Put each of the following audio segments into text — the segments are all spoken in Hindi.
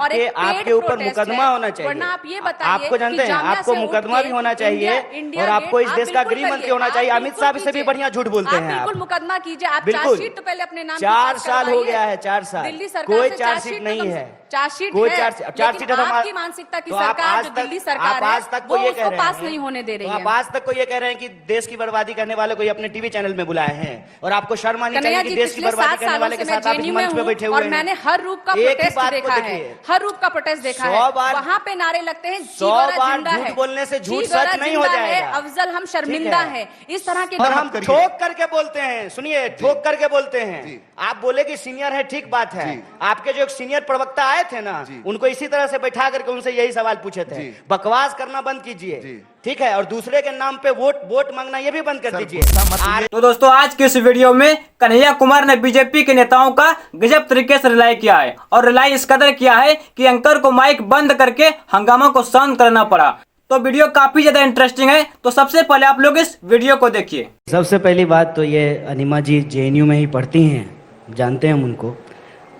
और कि आपके ऊपर मुकदमा होना चाहिए। वरना आप ये बताइए, आपको जानते हैं, आपको मुकदमा भी होना चाहिए और आपको इस देश का गृह मंत्री होना चाहिए। अमित शाह से भी बढ़िया झूठ बोलते हैं। बिल्कुल मुकदमा कीजिए, आप बिल्कुल। चार्जशीट तो पहले अपने नाम 4 साल हो गया है, 4 साल दिल्ली सरकार कोई से चार्जशीट नहीं है, चार्जशीट कोई है, चार्जशीट लेकिन आपकी मानसिकता की तो आप सरकार आज जो तक- दिल्ली सरकार आप आज है तक वो को ये उसको कह रहे पास हैं, नहीं होने दे रही तो है। आप आज तक को ये कह रहे हैं कि देश की बर्बादी करने वाले को अपने टीवी चैनल में बुलाए हैं और आपको शर्म आनी चाहिए कि देश की बर्बादी करने वाले के साथ आप इस मंच पे बैठे हुए और हैं। मैंने हर रूप का एक ही प्रोटेस्ट बात को देखा है, देखिए, हर रूप का प्रोटेस्ट देखा 100 है। बार- वहाँ पे नारे लगते हैं 100 बार झूठ बोलने से झूठ सच नहीं हो जाएगा। अफजल हम शर्मिंदा है, इस तरह के और हम ठोक करके बोलते हैं। सुनिए, ठोक करके बोलते हैं। आप बोले कि सीनियर है, ठीक बात है। आपके जो एक सीनियर प्रवक्ता आए थे ना, उनको इसी तरह से बैठा करके उनसे यही सवाल पूछे थे, बकवास करना बंद कीजिए, ठीक है, और दूसरे के नाम पे वोट मांगना ये भी बंद कर दीजिए। तो दोस्तों, आज के इस वीडियो में कन्हैया कुमार ने बीजेपी के नेताओं का गजब तरीके से रिलाई किया है और रिलाई इस कदर किया है कि एंकर को माइक बंद करके हंगामा को शांत करना पड़ा। तो वीडियो काफी ज्यादा इंटरेस्टिंग है, तो सबसे पहले आप लोग इस वीडियो को देखिए। सबसे पहली बात तो ये, अनिमा जी जेएनयू में ही पढ़ती हैं, जानते हैं हम उनको।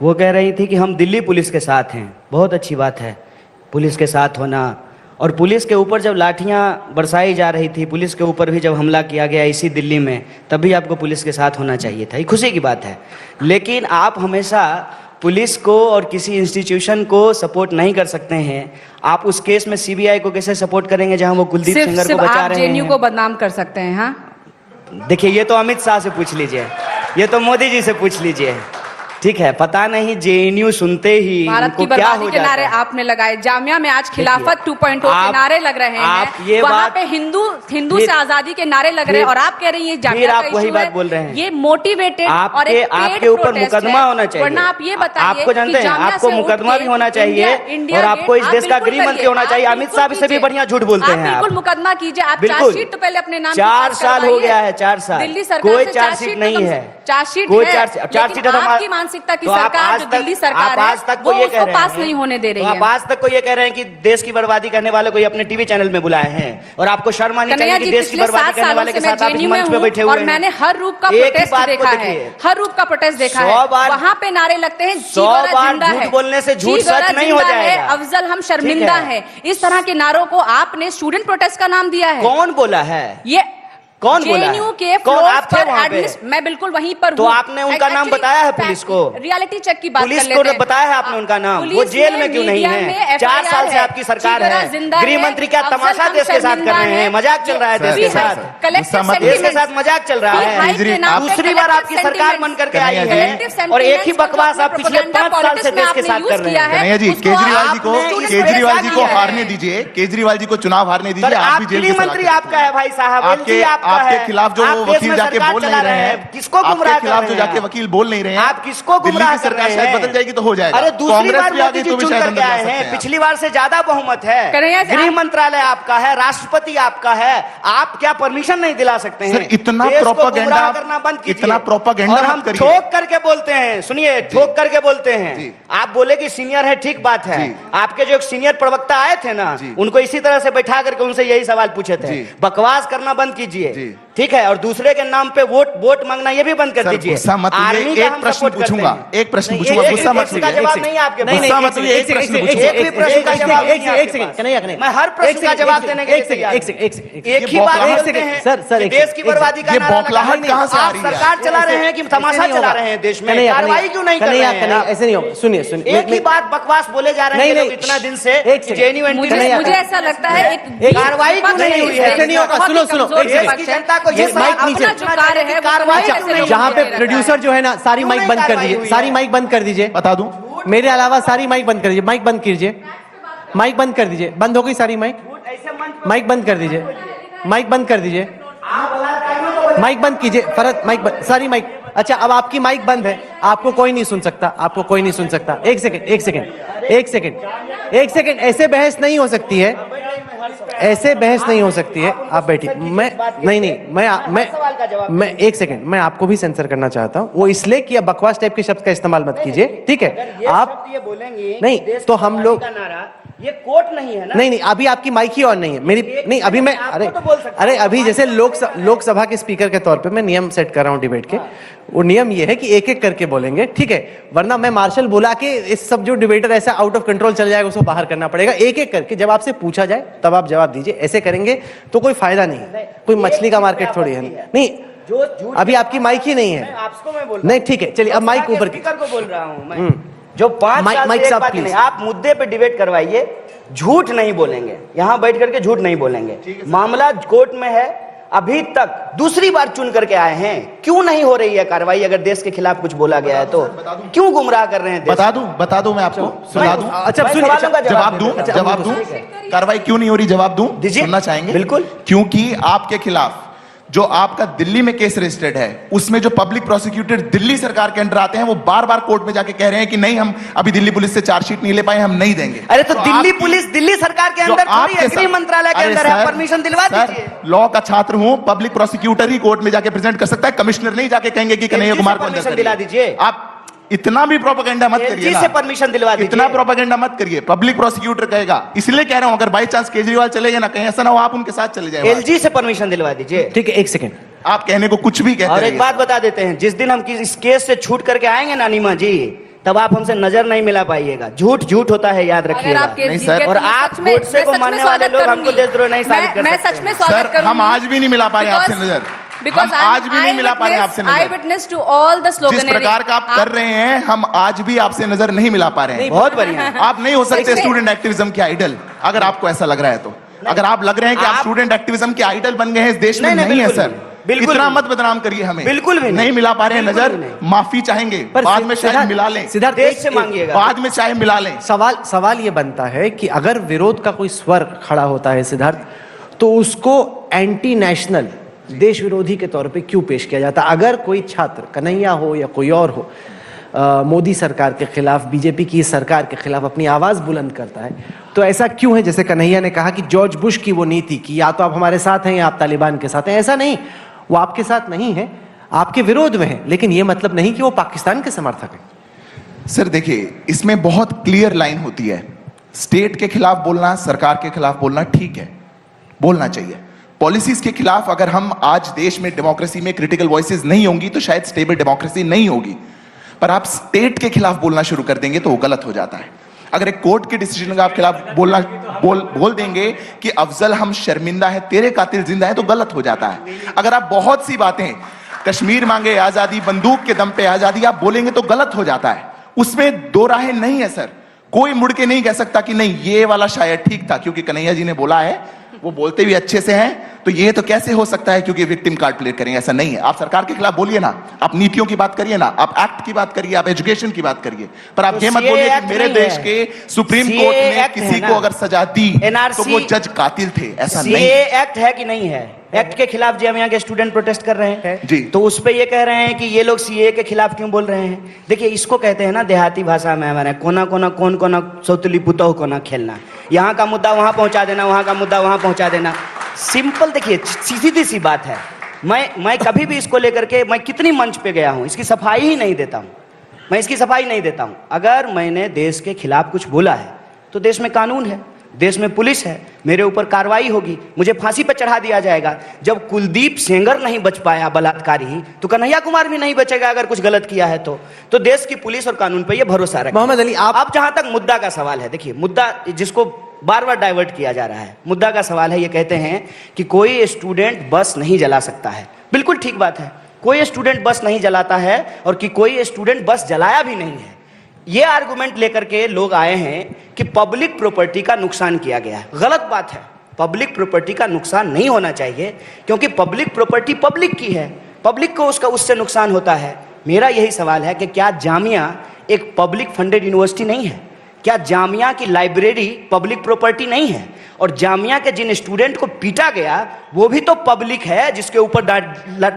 वो कह रही थी कि हम दिल्ली पुलिस के साथ हैं। बहुत अच्छी बात है पुलिस के साथ होना, और पुलिस के ऊपर जब लाठियां बरसाई जा रही थी, पुलिस के ऊपर भी जब हमला किया गया इसी दिल्ली में, तब भी आपको पुलिस के साथ होना चाहिए था। ये खुशी की बात है। लेकिन आप हमेशा पुलिस को और किसी इंस्टीट्यूशन को सपोर्ट नहीं कर सकते हैं। आप उस केस में सीबीआई को कैसे सपोर्ट करेंगे जहां वो कुलदीप सेंगर को बचा रहे हैं? जेएनयू को बदनाम कर सकते हैं। हाँ, देखिए, ये तो अमित शाह से पूछ लीजिए, ये तो मोदी जी से पूछ लीजिए, ठीक है। पता नहीं जेएनयू सुनते ही भारत की बर्बादी के नारे आपने लगाए। जामिया में आज खिलाफत 2.0 के नारे लग रहे हैं, वहाँ पे हिंदू से आजादी के नारे लग रहे हैं, और आप कह रही हैं जामिया आप वही बात बोल रहे हैं। ये मोटिवेटेड और एक आपके ऊपर मुकदमा होना चाहिए। वरना आप ये बताइए, आपको जानते हैं, आपको मुकदमा भी होना चाहिए और आपको इस देश का गृह मंत्री होना चाहिए। अमित शाह से भी बढ़िया झूठ बोलते हैं। बिल्कुल मुकदमा कीजिए, आप चार्जशीट तो पहले अपने नाम 4 साल हो गया है, 4 साल दिल्ली सरकार कोई चार्जशीट नहीं है, चार्जशीट कोई है, चार्जशीट लेकिन आपकी मानसिकता की सरकार जो दिल्ली सरकार है वो उसको पास नहीं होने दे रही है। आप आज तक को ये कह रहे हैं कि देश की बर्बादी करने वाले को अपने टीवी चैनल में बुलाए हैं और आपको शर्म आनी चाहिए कि देश की बर्बादी करने वाले के साथ आप इस मंच पे बैठे हुए हैं। और मैंने हर रूप का प्रोटेस्ट देखा है, हर रूप का प्रोटेस्ट देखा है। वहाँ पे नारे लगते हैं 100 बार झूठ बोलने से झूठ सच नहीं हो जाएगा। अफजल हम शर्मिंदा है, इस तरह के नारों को आपने स्टूडेंट प्रोटेस्ट का नाम दिया है। कौन बोला है ये? कौन बोला? जेएनयू के कौन आप थे वहाँ पे? मैं बिल्कुल वहीं पर तो आपने उनका नाम बताया है पुलिस को? रियलिटी चेक की बात पुलिस कर लेते हैं। को बताया है आपने उनका नाम? वो जेल में क्यों नहीं है? 4 साल से आपकी सरकार है, गृह मंत्री क्या तमाशा देश के साथ कर रहे हैं? मजाक चल रहा है देश के साथ, देश के साथ मजाक चल रहा है। दूसरी बार आपकी सरकार बन करके आई है और एक ही बकवास आप पिछले 5 साल से देश के साथ कर रहे हैं। कन्हैया जी, केजरीवाल जी को हारने दीजिए, केजरीवाल जी को चुनाव हारने दीजिए। आप भी गृह मंत्री आपका है भाई साहब, आपके खिलाफ जो वकील जाके बोल नहीं रहे हैं, किसको गुमराह कर रहे हैं? खिलाफ जो जाके वकील बोल नहीं रहे हैं, आप किसको गुमराह कर रहे हैं? सरकार बदल जाएगी तो हो जाएगा। अरे दूसरी बार भी आ गई मोदी जी तो भी चुन शायद करके आए हैं, पिछली बार से ज्यादा बहुमत है, गृह मंत्रालय आपका है, राष्ट्रपति आपका है, आप क्या परमिशन नहीं दिला सकते हैं? इतना प्रोपेगेंडा करना बंद कीजिए, इतना प्रोपेगेंडा हम ठोक करके बोलते हैं। सुनिए, ठोक करके बोलते हैं। आप बोले कि सीनियर है, ठीक बात है। आपके जो एक सीनियर प्रवक्ता आए थे ना, उनको इसी तरह से बैठा करके उनसे यही सवाल पूछे थे, बकवास करना बंद कीजिए, ठीक है, और दूसरे के नाम पे वोट मांगना ये भी बंद कर दीजिए। आर्मी का एक प्रश्न पूछूंगा, एक प्रश्न पूछूंगा, गुस्सा मत कीजिए। जवाब नहीं आपके पास, गुस्सा मत कीजिए, एक प्रश्न पूछूंगा, एक भी प्रश्न का जवाब नहीं है आपके पास। मैं हर प्रश्न का जवाब देने के लिए तैयार हूं। एक ही बात बोलते हैं, सर देश की बर्बादी का नारा बौखलाहट कहां से आ रही है? आप सरकार चला रहे हैं कि तमाशा चला रहे हैं देश में? कार्रवाई क्यों नहीं कर रहे हैं? ऐसे नहीं होगा। सुनिए, एक ही बात बकवास बोले जा रहे हैं इतना दिन से। जेएनयू मुझे ऐसा लगता है एक कार्रवाई क्यों नहीं हुई है? ऐसे नहीं होगा। सुनो, देश की जनता को ये जहाँ पे प्रोड्यूसर जो है ना, सारी माइक बंद कर दीजिए, सारी माइक बंद कर दीजिए। बता दूं, मेरे अलावा सारी माइक बंद कर दीजिए, माइक बंद कीजिए, माइक बंद कर दीजिए। बंद हो गई सारी माइक, माइक बंद कर दीजिए, माइक बंद कर दीजिए, माइक बंद कीजिए। फरत माइक बंद, सारी माइक। अच्छा, अब आपकी माइक बंद है, आपको कोई नहीं सुन सकता, आपको कोई नहीं सुन सकता। एक सेकंड, ऐसे बहस नहीं हो सकती है, ऐसे बहस नहीं हो सकती है। आप बैठिए। मैं एक सेकंड, मैं आपको भी सेंसर करना चाहता हूँ। वो इसलिए कि अब बकवास टाइप के शब्द का इस्तेमाल मत कीजिए, ठीक है? आप ये बोलेंगे नहीं तो हम लोग ये कोर्ट नहीं है ना। नहीं अभी आपकी माइक ही ऑन नहीं है मेरी। नहीं अभी मैं अरे अभी जैसे लोकसभा के स्पीकर के तौर पे मैं नियम सेट कर रहा हूं डिबेट के। वो नियम ये है कि एक एक करके बोलेंगे, ठीक है, वरना मैं मार्शल बुला के इस सब जो डिबेटर ऐसा आउट ऑफ कंट्रोल चल जाएगा उसको बाहर करना पड़ेगा। एक एक करके जब आपसे पूछा जाए तब आप जवाब दीजिए। ऐसे करेंगे तो कोई फायदा नहीं है, कोई मछली का मार्केट थोड़ी है। नहीं अभी आपकी माइक ही नहीं है। आपको मैं बोल नहीं ठीक है, चलिए अब माइक ऊपर की को बोल रहा हूं मैं, जो 5 साल माइक से एक साहब बात प्लीज। नहीं, आप मुद्दे पे डिबेट करवाइए, झूठ नहीं बोलेंगे, यहां बैठ करके झूठ नहीं बोलेंगे। मामला कोर्ट में है, अभी तक दूसरी बार चुन करके आए हैं, क्यों नहीं हो रही है कार्रवाई? अगर देश के खिलाफ कुछ बोला गया है तो क्यों गुमराह कर रहे हैं? बता दूं मैं आपको, सुना दूं। अच्छा सुनिए, जवाब दूं। कार्रवाई क्यों नहीं हो रही, जवाब दूं, सुनना चाहेंगे? बिल्कुल। क्योंकि आपके खिलाफ जो आपका दिल्ली में केस रजिस्टर्ड है, उसमें जो पब्लिक प्रोसिक्यूटर दिल्ली सरकार के अंडर आते हैं, वो बार बार कोर्ट में जाके कह रहे हैं कि नहीं, हम अभी दिल्ली पुलिस से चार्जशीट नहीं ले पाए, हम नहीं देंगे। अरे तो दिल्ली पुलिस दिल्ली सरकार के अंदर थोड़ी है, गृह मंत्रालय के अंदर है, परमिशन दिलवा दीजिए। लॉ का छात्र हूं, पब्लिक प्रोसिक्यूटर ही कोर्ट में जाके प्रेजेंट कर सकता है, कमिश्नर नहीं जाके कहेंगे कि कन्हैया कुमार को अंदर दिला दीजिए। आप इतना भी प्रोपेगेंडा मत करिए ना, से परमिशन दिलवा दीजिए। इतना प्रोपेगेंडा मत करिए, पब्लिक प्रोसिक्यूटर कहेगा। इसलिए कह रहा हूं, अगर बाई चांस केजरीवाल चले गए ना, कहीं ऐसा ना हो आप उनके साथ चले जाए। एलजी से परमिशन दिलवा दीजिए। ठीक है, एक सेकंड, आप कहने को कुछ भी कहते हैं। और एक बात बता देते हैं, जिस दिन हम इस केस से छूट करके आएंगे ना नीमा जी, तब आप हमसे नजर नहीं मिला पाइएगा। झूठ झूठ होता है, याद रखिएगा। नहीं सर, और आप गोडसे को मानने वाले लोग हमको देशद्रोह नहीं साबित कर सकते। मैं सच में स्वागत सर, हम आज भी नहीं मिला पा रहे आपसे नजर, हम आज भी नहीं मिला पा रहे आपसे नजर। I witness to all the slogan. जिस प्रकार का आप कर रहे हैं, हम आज भी आपसे नजर नहीं मिला पा रहे हैं। बहुत बढ़िया। आप नहीं हो सकते स्टूडेंट एक्टिविज्म के आइडल, अगर आपको ऐसा लग रहा है तो। अगर आप लग रहे हैं कि आप स्टूडेंट एक्टिविज्म के आइडल बन गए हैं इस देश में, नहीं है सर। इतना मत बदनाम करिए हमें। बिल्कुल भी नहीं मिला पा रहे हैं नजर, माफी चाहेंगे, बाद में शायद मिला लें। सिद्धार्थ देश से मांगिएगा, बाद में चाहे मिला लें। सवाल ये बनता है कि अगर विरोध का कोई स्वर खड़ा होता है सिद्धार्थ, तो उसको एंटी नेशनल, देश विरोधी के तौर पे क्यों पेश किया जाता है? अगर कोई छात्र, कन्हैया हो या कोई और हो, मोदी सरकार के खिलाफ, बीजेपी की सरकार के खिलाफ अपनी आवाज बुलंद करता है, तो ऐसा क्यों है? जैसे कन्हैया ने कहा कि जॉर्ज बुश की वो नीति कि या तो आप हमारे साथ हैं या आप तालिबान के साथ हैं। ऐसा नहीं, वो आपके साथ नहीं है, आपके विरोध में है, लेकिन ये मतलब नहीं कि वो पाकिस्तान के समर्थक है। सर देखिए, इसमें बहुत क्लियर लाइन होती है। स्टेट के खिलाफ बोलना, सरकार के खिलाफ बोलना ठीक है, बोलना चाहिए। पॉलिसीज के खिलाफ अगर हम आज देश में डेमोक्रेसी में क्रिटिकल वॉइसेस नहीं होंगी तो शायद स्टेबल डेमोक्रेसी नहीं होगी। पर आप स्टेट के खिलाफ बोलना शुरू कर देंगे तो वो गलत हो जाता है। अगर एक कोर्ट के डिसीजन का आप खिलाफ बोल देंगे कि अफजल हम शर्मिंदा है, तेरे कातिल जिंदा है, तो गलत हो जाता है। अगर आप बहुत सी बातें, कश्मीर मांगे आजादी, बंदूक के दम पे आजादी, आप बोलेंगे तो गलत हो जाता है। उसमें दो राहें नहीं है सर। कोई मुड़ के नहीं कह सकता कि नहीं ये वाला शायद ठीक था क्योंकि कन्हैया जी ने बोला है, वो बोलते भी अच्छे से हैं, तो ये तो कैसे हो सकता है क्योंकि विक्टिम कार्ड प्ले करेंगे। ऐसा नहीं है। आप सरकार के खिलाफ बोलिए ना, आप नीतियों की बात करिए ना, आप एक्ट की बात करिए, आप एजुकेशन की बात करिए, पर आप ये मत बोलिए कि मेरे देश के सुप्रीम कोर्ट ने किसी को अगर सजा दी तो वो जज कातिल थे। ऐसा नहीं। ये एक्ट है कि नहीं है? एक्ट के खिलाफ जामिया के स्टूडेंट प्रोटेस्ट कर रहे हैं जी, तो उस पे ये कह रहे हैं कि ये लोग सीए के खिलाफ क्यों बोल रहे हैं? देखिए, इसको कहते हैं ना देहाती भाषा में हमारे, कोना कोना कौन कोना सौतली पुतौ कोना खेलना। यहाँ का मुद्दा वहां पहुंचा देना, वहां का मुद्दा वहां पहुंचा देना। सिंपल, देखिए सीधी सी बात है। मैं कभी भी इसको लेकर के, मैं कितनी मंच पे गया हूं, इसकी सफाई ही नहीं देता हूं। मैं इसकी सफाई नहीं देता हूं। अगर मैंने देश के खिलाफ कुछ बोला है तो देश में कानून है, देश में पुलिस है, मेरे ऊपर कार्रवाई होगी, मुझे फांसी पर चढ़ा दिया जाएगा। जब कुलदीप सेंगर नहीं बच पाया बलात्कारी, तो कन्हैया कुमार भी नहीं बचेगा अगर कुछ गलत किया है तो देश की पुलिस और कानून पर यह भरोसा रखें। मोहम्मद अली, आप जहां तक मुद्दा का सवाल है, देखिए मुद्दा जिसको बार बार डाइवर्ट किया जा रहा है, मुद्दा का सवाल है, ये कहते हैं कि कोई स्टूडेंट बस नहीं जला सकता है। बिल्कुल ठीक बात है, कोई स्टूडेंट बस नहीं जलाता है और कि कोई स्टूडेंट बस जलाया भी नहीं है। ये आर्गुमेंट लेकर के लोग आए हैं कि पब्लिक प्रॉपर्टी का नुकसान किया गया है। गलत बात है, पब्लिक प्रॉपर्टी का नुकसान नहीं होना चाहिए क्योंकि पब्लिक प्रॉपर्टी पब्लिक की है, पब्लिक को उससे नुकसान होता है। मेरा यही सवाल है कि क्या जामिया एक पब्लिक फंडेड यूनिवर्सिटी नहीं है? क्या जामिया की लाइब्रेरी पब्लिक प्रॉपर्टी नहीं है? और जामिया के जिन स्टूडेंट को पीटा गया वो भी तो पब्लिक है, जिसके ऊपर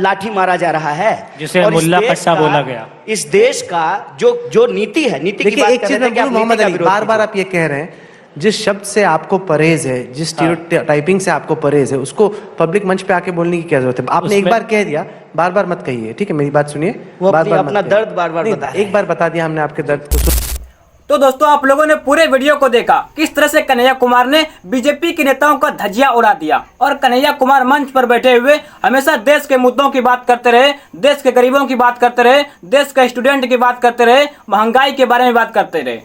लाठी मारा जा रहा है, जिसे मुल्ला पट्टा बोला गया। इस देश का जो नीति है, नीति की बात एक चीज मोहम्मद अली, बार बार आप ये कह रहे हैं, जिस शब्द से आपको परहेज है, जिस स्टीरियोटाइपिंग से आपको परहेज है, उसको पब्लिक मंच पे आके बोलने की क्या जरूरत है? आपने एक बार कह दिया, बार बार मत कहिए, ठीक है? मेरी बात सुनिए, बार बार अपना दर्द बार बार एक बार बता दिया हमने आपके दर्द को। तो दोस्तों आप लोगों ने पूरे वीडियो को देखा किस तरह से कन्हैया कुमार ने बीजेपी के नेताओं का धज्जियां उड़ा दिया। और कन्हैया कुमार मंच पर बैठे हुए हमेशा देश के मुद्दों की बात करते रहे, देश के गरीबों की बात करते रहे, देश के स्टूडेंट की बात करते रहे, महंगाई के बारे में बात करते रहे।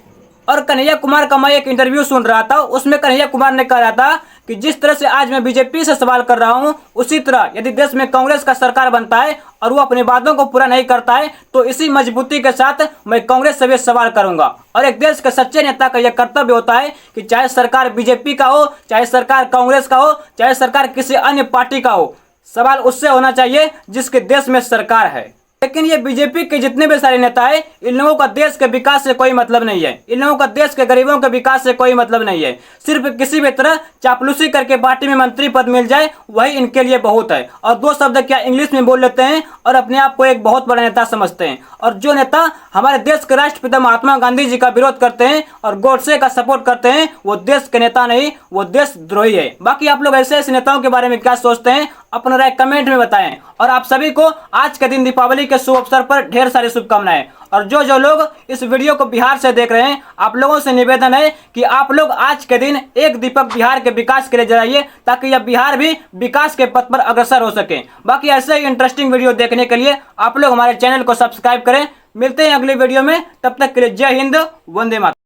और कन्हैया कुमार का मैं एक इंटरव्यू सुन रहा था, उसमें कन्हैया कुमार ने कहा था कि जिस तरह से आज मैं बीजेपी से सवाल कर रहा हूं, उसी तरह यदि देश में कांग्रेस का सरकार बनता है और वो अपने वादों को पूरा नहीं करता है तो इसी मजबूती के साथ मैं कांग्रेस से भी सवाल करूंगा। और एक देश के सच्चे नेता का यह कर्तव्य होता है कि चाहे सरकार बीजेपी का हो, चाहे सरकार कांग्रेस का हो, चाहे सरकार किसी अन्य पार्टी का हो, सवाल उससे होना चाहिए जिसके देश में सरकार है। लेकिन ये बीजेपी के जितने भी सारे नेता है, इन लोगों का देश के विकास से कोई मतलब नहीं है, इन लोगों का देश के गरीबों के विकास से कोई मतलब नहीं है। सिर्फ किसी भी तरह चापलूसी करके पार्टी में मंत्री पद मिल जाए वही इनके लिए बहुत है। और दो शब्द क्या इंग्लिश में बोल लेते हैं और अपने आप को एक बहुत बड़ा नेता समझते हैं। और जो नेता हमारे देश के राष्ट्रपिता महात्मा गांधी जी का विरोध करते हैं और गोडसे का सपोर्ट करते हैं, वो देश के नेता नहीं, वो देशद्रोही है। बाकी आप लोग ऐसे ऐसे नेताओं के बारे में क्या सोचते हैं, अपना राय कमेंट में बताएं। और आप सभी को आज के दिन दीपावली के शुभ अवसर पर ढेर सारी शुभकामनाएं। और जो जो लोग इस वीडियो को बिहार से देख रहे हैं, आप लोगों से निवेदन है कि आप लोग आज के दिन एक दीपक बिहार के विकास के लिए जलाइए, ताकि यह बिहार भी विकास के पथ पर अग्रसर हो सके। बाकी ऐसे ही इंटरेस्टिंग वीडियो देखने के लिए आप लोग हमारे चैनल को सब्सक्राइब करें। मिलते हैं अगली वीडियो में, तब तक के लिए जय हिंद, वंदे मातरम।